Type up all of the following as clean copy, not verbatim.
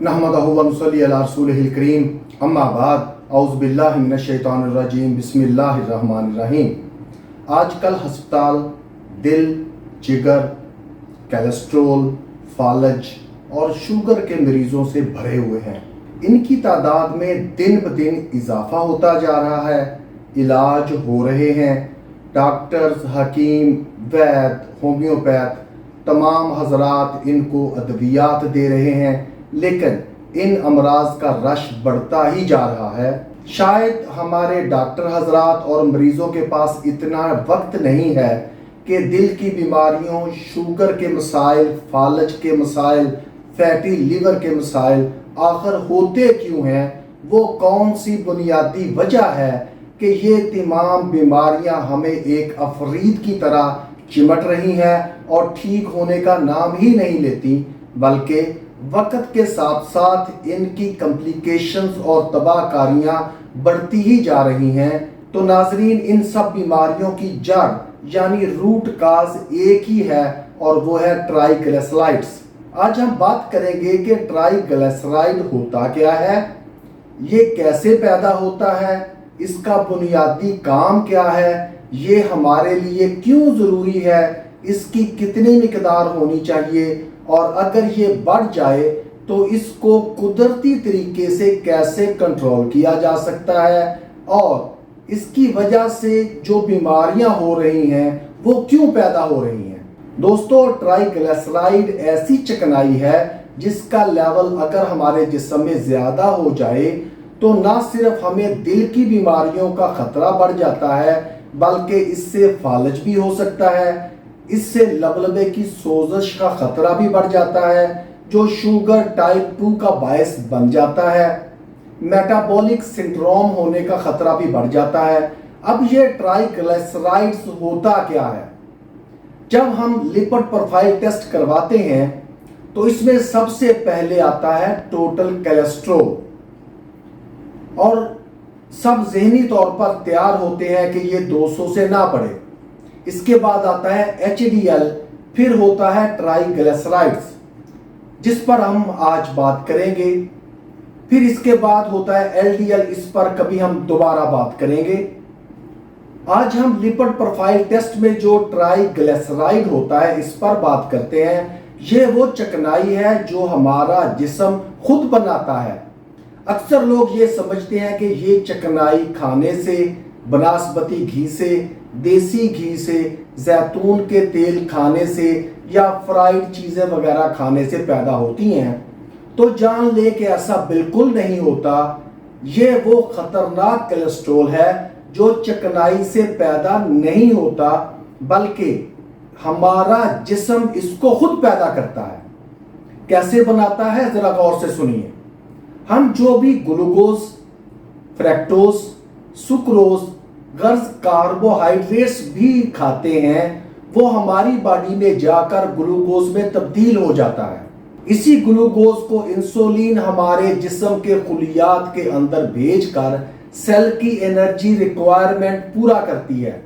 नहमदहु व नुसल्ली अला रसूलिहिल करीम अम्मा बाद औज़ु बिल्लाहि मिनश शैतानिर रजीम बिस्मिल्लाहिर रहमानिर रहीम। आजकल हस्पताल दिल, जिगर, कोलेस्ट्रोल, फालज और शुगर के मरीजों से भरे हुए हैं। इनकी तादाद में दिन ब दिन इजाफा होता जा रहा है। इलाज हो रहे हैं। डॉक्टर्स, हकीम, वैद, होम्योपैथ तमाम हजरात इनको अद्वियात दे रहे हैं, लेकिन इन अमराज का रश बढ़ता ही जा रहा है। शायद हमारे डॉक्टर हजरात और मरीज़ों के पास इतना वक्त नहीं है कि दिल की बीमारियों, शुगर के मसाइल, फालज के मसाइल, फैटी लीवर के मसाइल आखिर होते क्यों हैं, वो कौन सी बुनियादी वजह है कि ये तमाम बीमारियां हमें एक अफरीद की तरह चिमट रही हैं और ठीक होने का नाम ही नहीं लेती, बल्कि वक्त के साथ साथ इनकी कॉम्प्लिकेशंस और तबाहकारियां बढ़ती ही जा रही हैं। तो नाजरीन, इन सब बीमारियों की जड़ यानी रूट काज एक ही है और वो है ट्राइग्लिसराइड्स। आज हम बात करेंगे कि ट्राइग्लिसराइड होता क्या है, ये कैसे पैदा होता है, इसका बुनियादी काम क्या है, ये हमारे लिए क्यों ज़रूरी है, इसकी कितनी मिकदार होनी चाहिए और अगर ये बढ़ जाए तो इसको कुदरती तरीके से कैसे कंट्रोल किया जा सकता है और इसकी वजह से जो बीमारियां हो रही हैं वो क्यों पैदा हो रही हैं। दोस्तों, ट्राइग्लिसराइड ऐसी चिकनाई है जिसका लेवल अगर हमारे जिस्म में ज़्यादा हो जाए तो ना सिर्फ हमें दिल की बीमारियों का ख़तरा बढ़ जाता है, बल्कि इससे फालज भी हो सकता है, इससे लबलबे की सोजश का खतरा भी बढ़ जाता है, जो शुगर टाइप 2 का बायस बन जाता है, मेटाबॉलिक सिंड्रोम होने का खतरा भी बढ़ जाता है। अब ये ट्राइग्लिसराइड्स होता क्या है? जब हम लिपिड प्रोफाइल टेस्ट करवाते हैं तो इसमें सबसे पहले आता है टोटल कोलेस्ट्रॉल और सब ज़हनी तौर पर तैयार होते हैं कि ये 200 से ना बढ़े। इसके बाद आता है HDL, फिर होता है ट्राइग्लिसराइड्स जिस पर हम आज बात करेंगे, फिर इसके बाद होता है LDL, इस पर कभी हम दोबारा बात करेंगे। आज हम लिपिड प्रोफाइल टेस्ट में जो ट्राइग्लिसराइड होता है इस पर बात करते हैं। ये वो चिकनाई है जो हमारा जिस्म खुद बनाता है। अक्सर लोग ये समझते हैं कि ये चिकनाई खाने से, बनास्पति घी से, देसी घी से, जैतून के तेल खाने से या फ्राइड चीज़ें वगैरह खाने से पैदा होती हैं। तो जान ले कि ऐसा बिल्कुल नहीं होता। ये वो ख़तरनाक कोलेस्ट्रॉल है जो चिकनाई से पैदा नहीं होता, बल्कि हमारा जिस्म इसको खुद पैदा करता है। कैसे बनाता है, ज़रा गौर से सुनिए। हम जो भी ग्लूकोज, फ्रैक्टोज, सुक्रोज, गर्ज कार्बोहाइड्रेट्स भी खाते हैं वो हमारी बॉडी में जाकर ग्लूकोज में तब्दील हो जाता है। इसी ग्लूकोज को इंसुलिन हमारे जिस्म के खुलियात के अंदर भेजकर सेल की एनर्जी रिक्वायरमेंट पूरा करती है।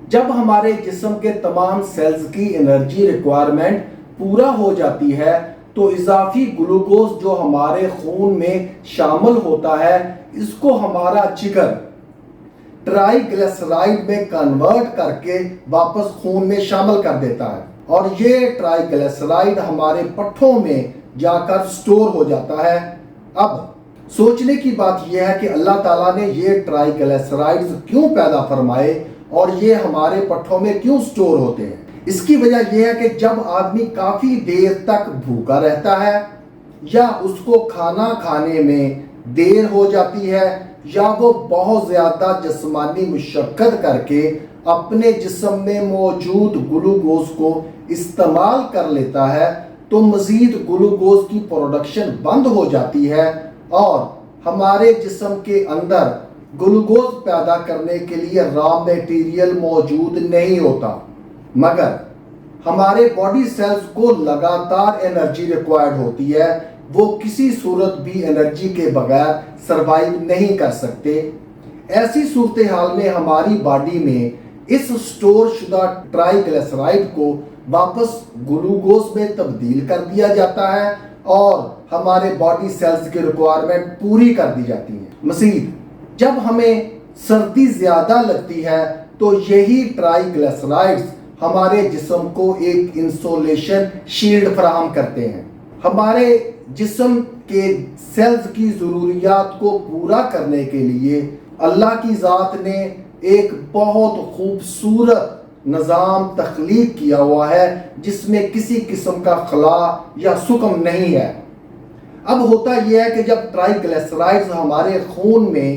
जब हमारे जिस्म के तमाम सेल्स की एनर्जी रिक्वायरमेंट पूरा हो जाती है तो इजाफी ग्लूकोज जो हमारे खून में शामिल होता है इसको हमारा जिगर ट्राइग्लिसराइड में कन्वर्ट करके वापस खून में शामिल कर देता है और ये ट्राइग्लिसराइड हमारे पट्ठों में जाकर स्टोर हो जाता है। अब सोचने की बात यह है कि अल्लाह ताला ने ये ट्राइग्लिसराइड्स क्यों पैदा फरमाए और ये हमारे पट्ठों में क्यों स्टोर होते हैं। इसकी वजह यह है कि जब आदमी काफ़ी देर तक भूखा रहता है या उसको खाना खाने में देर हो जाती है या वो बहुत ज़्यादा जिस्मानी मुशक्क़त करके अपने जिस्म में मौजूद ग्लूकोज को इस्तेमाल कर लेता है तो मज़ीद ग्लूकोज की प्रोडक्शन बंद हो जाती है और हमारे जिस्म के अंदर ग्लूकोज पैदा करने के लिए रॉ मटेरियल मौजूद नहीं होता, मगर हमारे बॉडी सेल्स को लगातार एनर्जी रिक्वायर्ड होती है। वो किसी सूरत भी एनर्जी के बगैर सरवाइव नहीं कर सकते। ऐसी सूरत हाल में हमारी बॉडी में इस स्टोर शुदा ट्राइग्लिसराइड को वापस ग्लूकोज में तब्दील कर दिया जाता है اور ہمارے باڈی سیلز کی ریکوائرمنٹ پوری کر دی جاتی ہیں۔ مزید جب ہمیں سردی زیادہ لگتی ہے تو یہی ٹرائی گلیسرائڈز ہمارے جسم کو ایک انسولیشن شیلڈ فراہم کرتے ہیں۔ ہمارے جسم کے سیلز کی ضروریات کو پورا کرنے کے لیے اللہ کی ذات نے ایک بہت خوبصورت نظام تخلیق کیا ہوا ہے جس میں کسی قسم کا خلا یا سقم نہیں ہے۔ اب ہوتا یہ ہے کہ جب ٹرائی گلیسرائڈز ہمارے خون میں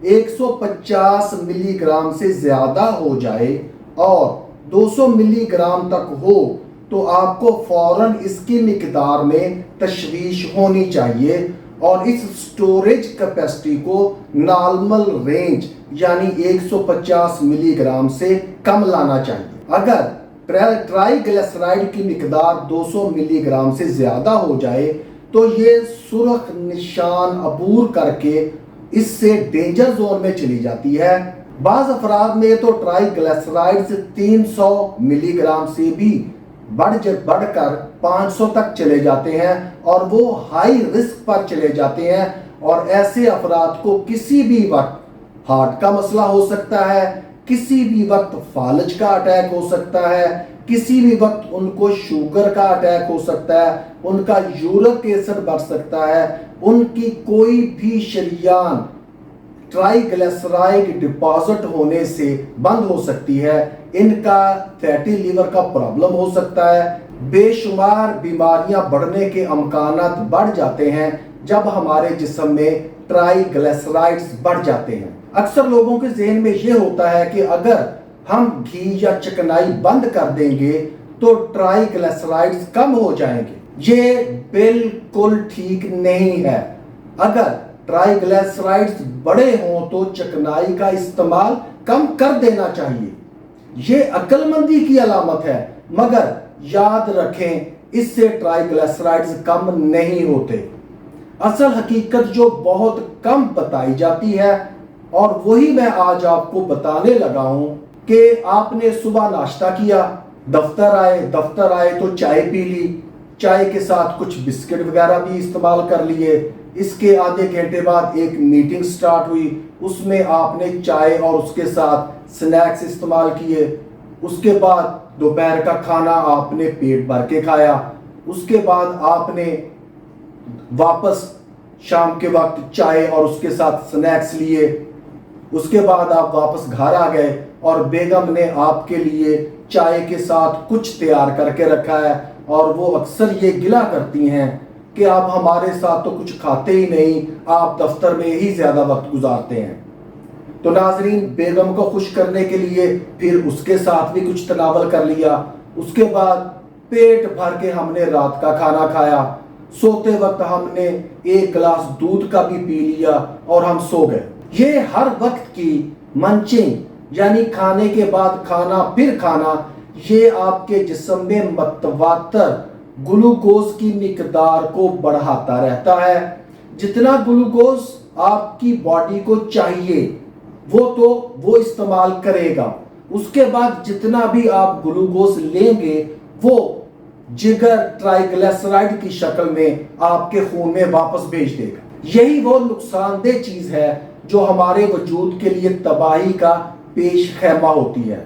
150 ملی گرام سے زیادہ ہو جائے اور 200 ملی گرام تک ہو تو آپ کو فوراً اس کی مقدار میں تشویش ہونی چاہیے اور اس سٹوریج کیپیسٹی کو نارمل رینج یعنی 150 ملی گرام سے کم لانا چاہیے۔ اگر ٹرائی گلیسرائڈ کی مقدار 200 ملی گرام سے زیادہ ہو جائے تو یہ سرخ نشان عبور کر کے اس سے ڈینجر زون میں چلی جاتی ہے۔ بعض افراد میں تو ٹرائی گلیسرائڈز 300 ملی گرام سے بھی بڑھ کر 500 تک چلے جاتے ہیں اور وہ ہائی رسک پر چلے جاتے ہیں، اور ایسے افراد کو کسی بھی وقت ہارٹ کا مسئلہ ہو سکتا ہے، کسی بھی وقت فالج کا اٹیک ہو سکتا ہے، کسی بھی وقت ان کو شوگر کا اٹیک ہو سکتا ہے، ان کا یورک ایسڈ بڑھ سکتا ہے، ان کی کوئی بھی شریان ٹرائی گلیسرائڈ ڈپازٹ ہونے سے بند ہو سکتی ہے، ان کا فیٹی لیور کا پرابلم ہو سکتا ہے۔ بے شمار بیماریاں بڑھنے کے امکانات بڑھ جاتے ہیں جب ہمارے جسم میں ٹرائی گلیسرائڈز بڑھ جاتے ہیں۔ اکثر لوگوں کے ذہن میں یہ ہوتا ہے کہ اگر ہم گھی یا چکنائی بند کر دیں گے تو ٹرائی گلیسرائڈز کم ہو جائیں گے۔ یہ بالکل ٹھیک نہیں ہے۔ اگر ٹرائی گلیسرائڈز بڑے ہوں تو چکنائی کا استعمال کم کر دینا چاہیے، یہ عقل مندی کی علامت ہے، مگر یاد رکھیں اس سے ٹرائی گلیسرائڈز کم نہیں ہوتے۔ اصل حقیقت جو بہت کم بتائی جاتی ہے اور وہی میں آج آپ کو بتانے لگا ہوں کہ آپ نے صبح ناشتہ کیا، دفتر آئے تو چائے پی لی، چائے کے ساتھ کچھ بسکٹ وغیرہ بھی استعمال کر لیے، اس کے آدھے گھنٹے بعد ایک میٹنگ سٹارٹ ہوئی، اس میں آپ نے چائے اور اس کے ساتھ سنیکس استعمال کیے، اس کے بعد دوپہر کا کھانا آپ نے پیٹ بھر کے کھایا، اس کے بعد آپ نے واپس شام کے وقت چائے اور اس کے ساتھ سنیکس لیے، اس کے بعد آپ واپس گھر آ گئے اور بیگم نے آپ کے لیے چائے کے ساتھ کچھ تیار کر کے رکھا ہے، اور وہ اکثر یہ گلہ کرتی ہیں کہ آپ ہمارے ساتھ تو کچھ کھاتے ہی نہیں، آپ دفتر میں ہی زیادہ وقت گزارتے ہیں۔ تو ناظرین، بیگم کو خوش کرنے کے لیے پھر اس کے ساتھ بھی کچھ تناول کر لیا، اس کے بعد پیٹ بھر کے ہم نے رات کا کھانا کھایا، سوتے وقت ہم نے ایک گلاس دودھ کا بھی پی لیا اور ہم سو گئے۔ یہ ہر وقت کی منچنگ یعنی کھانے کے بعد کھانا پھر کھانا، یہ آپ کے جسم میں متواتر گلوکوز کی مقدار کو بڑھاتا رہتا ہے۔ جتنا گلوکوز آپ کی باڈی کو چاہیے وہ استعمال کرے گا، اس کے بعد جتنا بھی آپ گلوکوز لیں گے وہ جگر ٹرائی گلیسرائڈ کی شکل میں آپ کے خون میں واپس بھیج دے گا۔ یہی وہ نقصان دہ چیز ہے جو ہمارے وجود کے لیے تباہی کا پیش خیمہ ہوتی ہے۔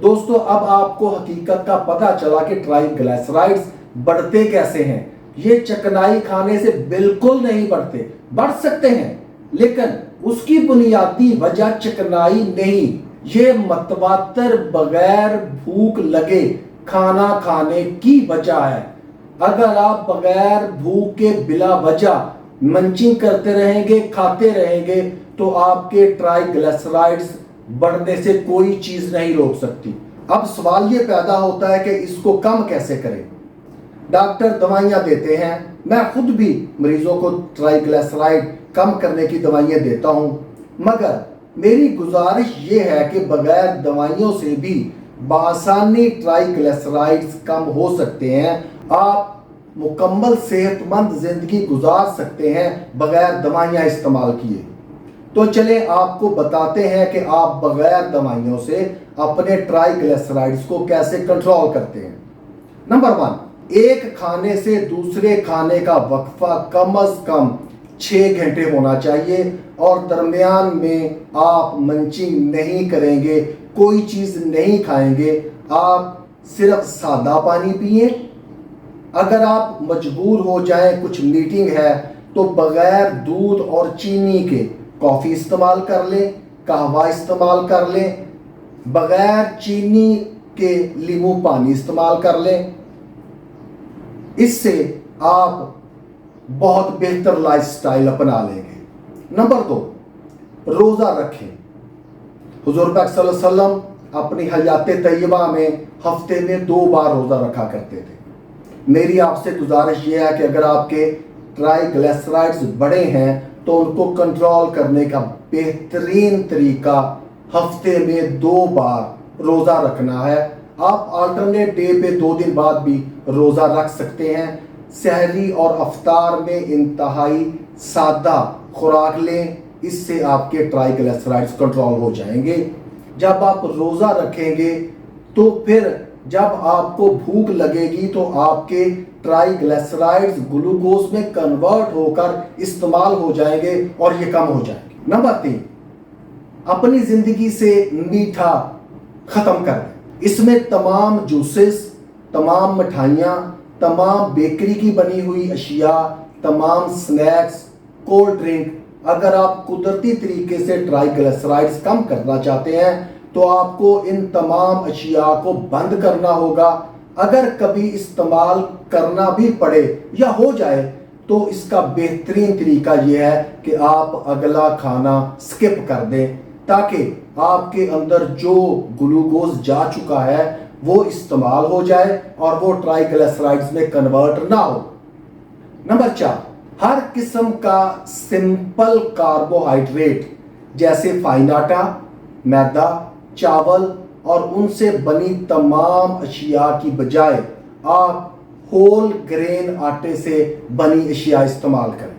دوستو، اب آپ کو حقیقت کا پتہ چلا کہ ٹرائی گلیسرائڈز بڑھتے کیسے ہیں۔ یہ چکنائی کھانے سے بالکل نہیں بڑھتے، بڑھ سکتے ہیں لیکن اس کی بنیادی وجہ چکنائی نہیں، یہ متواتر بغیر بھوک لگے کھانا کھانے کی وجہ ہے۔ اگر آپ بغیر بھوک کے بلا وجہ منچنگ کرتے رہیں گے، کھاتے رہیں گے، تو آپ کے ٹرائی گلیسرائڈز بڑھنے سے کوئی چیز نہیں روک سکتی۔ اب سوال یہ پیدا ہوتا ہے کہ اس کو کم کیسے کریں۔ ڈاکٹر دوائیاں دیتے ہیں، میں خود بھی مریضوں کو ٹرائی گلیسرائڈ کم کرنے کی دوائیاں دیتا ہوں، مگر میری گزارش یہ ہے کہ بغیر دوائیوں سے بھی بآسانی ٹرائی گلیسرائڈز کم ہو سکتے ہیں۔ آپ مکمل صحت مند زندگی گزار سکتے ہیں بغیر دوائیاں استعمال کیے۔ تو چلیں آپ کو بتاتے ہیں کہ آپ بغیر دوائیوں سے اپنے ٹرائی گلیسرائڈز کو کیسے کنٹرول کرتے ہیں۔ نمبر 1، एक खाने से दूसरे खाने का वक्फा कम अज कम 6 घंटे होना चाहिए और दरमियान में आप मंचिंग नहीं करेंगे, कोई चीज़ नहीं खाएंगे, आप सिर्फ सादा पानी पिए। अगर आप मजबूर हो जाएं, कुछ मीटिंग है, तो बगैर दूध और चीनी के कॉफ़ी इस्तेमाल कर लें, कहवा इस्तेमाल कर लें, बगैर चीनी के नींबू पानी इस्तेमाल कर लें। इससे आप बहुत बेहतर लाइफस्टाइल अपना लेंगे। नंबर 2, रोज़ा रखें। हुजूर पाक सल्लल्लाहु अलैहि वसल्लम अपनी हयात तैयबा में हफ्ते में 2 बार रोज़ा रखा करते थे। मेरी आपसे गुजारिश ये है कि अगर आपके ट्राइग्लिसराइड्स बढ़े हैं तो उनको कंट्रोल करने का बेहतरीन तरीका हफ्ते में 2 बार रोज़ा रखना है। आप अल्टरनेट डे पे 2 दिन बाद भी रोज़ा रख सकते हैं। सहरी और अफ्तार में इंतहाई सादा खुराक लें, इससे आपके ट्राइग्लिसराइड्स कंट्रोल हो जाएंगे। जब आप रोज़ा रखेंगे तो फिर जब आपको भूख लगेगी तो आपके ट्राइग्लिसराइड्स ग्लूकोज में कन्वर्ट होकर इस्तेमाल हो जाएंगे और ये कम हो जाएंगे। नंबर 3, अपनी ज़िंदगी से मीठा ख़त्म कर दें। इसमें तमाम जूसेस, तमाम मिठाइयाँ, तमाम बेकरी की बनी हुई अशिया, तमाम स्नैक्स, कोल्ड ड्रिंक, अगर आप कुदरती तरीके से ट्राइग्लिसराइड्स कम करना चाहते हैं तो आपको इन तमाम अशिया को बंद करना होगा। अगर कभी इस्तेमाल करना भी पड़े या हो जाए तो इसका बेहतरीन तरीका यह है कि आप अगला खाना स्किप कर दें, ताकि आपके अंदर जो ग्लूकोज जा चुका है वो इस्तेमाल हो जाए और वो ट्राइग्लिसराइड्स में कन्वर्ट ना हो। नंबर 4, हर किस्म का सिंपल कार्बोहाइड्रेट जैसे फाइन आटा, मैदा, चावल और उनसे बनी तमाम अशिया की बजाय आप होल ग्रेन आटे से बनी अशिया इस्तेमाल करें,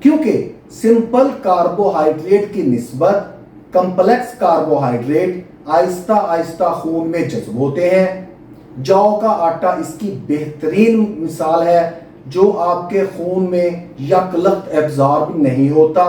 क्योंकि सिंपल कार्बोहाइड्रेट की निस्बत कम्प्लेक्स कार्बोहाइड्रेट आहिस्ता आहिस्ता खून में जज्ब होते हैं। जौ का आटा इसकी बेहतरीन मिसाल है, जो आपके खून में यकलख्त एब्जॉर्ब नहीं होता,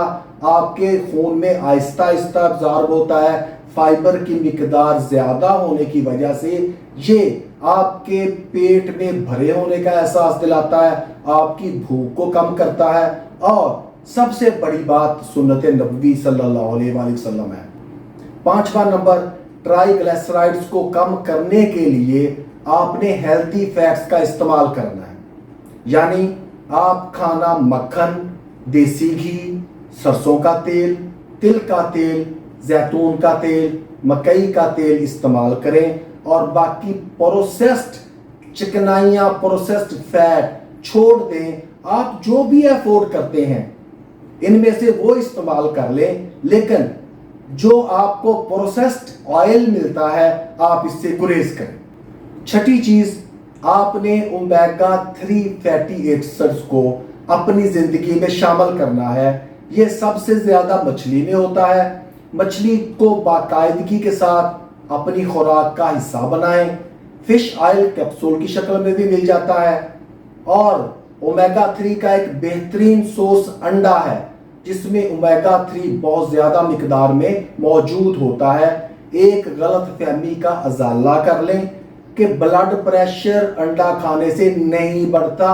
आपके खून में आहिस्ता आहिस्ता एब्जॉर्ब होता है। फाइबर की मिकदार ज़्यादा होने की वजह से ये आपके पेट में भरे होने का एहसास दिलाता है, आपकी भूख को कम करता है और सबसे बड़ी बात सुन्नत नबवी सल्लल्लाहु अलैहि वसल्लम है। 5वां नंबर, ट्राइग्लिसराइड्स को कम करने के लिए आपने हेल्थी फैट्स का इस्तेमाल करना है, यानी आप खाना मक्खन, देसी घी, सरसों का तेल, तिल का तेल, जैतून का तेल, मकई का तेल इस्तेमाल करें और बाकी प्रोसेस्ड चिकनाइयाँ, प्रोसेस्ड फैट छोड़ दें। आप जो भी अफोर्ड करते हैं इनमें से वो इस्तेमाल कर लें, लेकिन जो आपको प्रोसेस्ड ऑयल मिलता है आप इससे गुरेज करें। 6ठी चीज़, आपने ओमेगा 3 फैटी एसिड्स को अपनी ज़िंदगी में शामिल करना है। ये सबसे ज़्यादा मछली में होता है। मछली को बाकायदगी के साथ अपनी खुराक का हिस्सा बनाएं। फिश ऑयल कैप्सूल की शक्ल में भी मिल जाता है और ओमेगा 3 का एक बेहतरीन सोर्स अंडा है, जिसमें ओमेगा 3 बहुत ज़्यादा मिकदार में मौजूद होता है। एक गलत फहमी का अजाला कर लें कि ब्लड प्रेशर अंडा खाने से नहीं बढ़ता।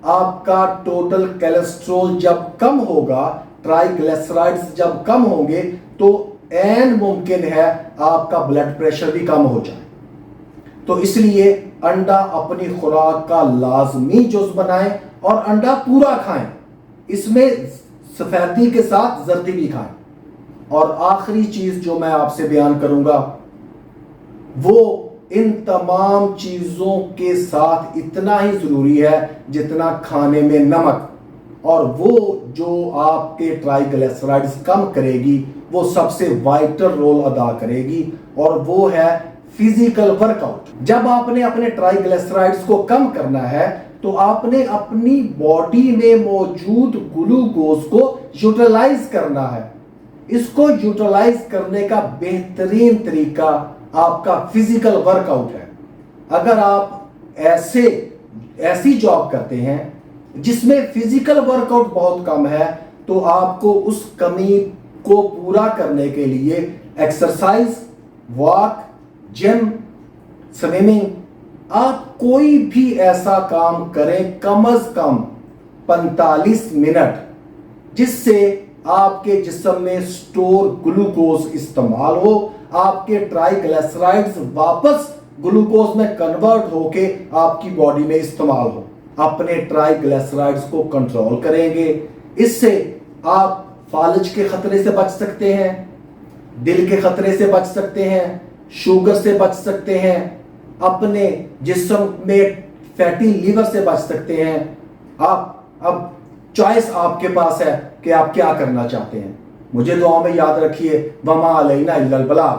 आपका टोटल कोलेस्ट्रॉल जब कम होगा, ट्राइग्लिसराइड्स जब कम होंगे तो ऐन मुमकिन है आपका ब्लड प्रेशर भी कम हो जाए। तो इसलिए अंडा अपनी खुराक का लाजमी जुज़ बनाएं और अंडा पूरा खाएं, इसमें सफेदी के साथ जर्दी भी खाएं। और आखिरी चीज़ जो मैं आपसे बयान करूंगा वो इन तमाम चीज़ों के साथ इतना ही ज़रूरी है जितना खाने में नमक, और वो जो आपके ट्राइग्लिसराइड्स कम करेगी वो सबसे वाइटल रोल अदा करेगी, और वो है फिजिकल वर्कआउट। जब आपने अपने ट्राइग्लिसराइड्स को कम करना है तो आपने अपनी बॉडी में मौजूद ग्लूकोज को यूटिलाइज करना है। इसको यूटिलाइज करने का बेहतरीन तरीका आपका फिजिकल वर्कआउट है। अगर आप ऐसे ایسی جاب کرتے ہیں جس میں فزیکل ورک آؤٹ بہت کم ہے، تو آپ کو اس کمی کو پورا کرنے کے لیے ایکسرسائز، واک، جم، سوئمنگ، آپ کوئی بھی ایسا کام کریں کم از کم 45 منٹ، جس سے آپ کے جسم میں سٹور گلوکوز استعمال ہو، آپ کے ٹرائی گلیسرائڈز واپس گلوکوز میں کنورٹ ہو کے آپ کی باڈی میں استعمال ہو۔ اپنے ٹرائی گلیسرائڈز کو کنٹرول کریں گے، اس سے آپ فالج کے خطرے سے بچ سکتے ہیں، دل کے خطرے سے بچ سکتے ہیں، شوگر سے بچ سکتے ہیں، اپنے جسم میں فیٹی لیور سے بچ سکتے ہیں۔ آپ اب چوائس آپ کے پاس ہے کہ آپ کیا کرنا چاہتے ہیں۔ مجھے دعاؤں میں یاد رکھیے، وما علینا الا البلاغ۔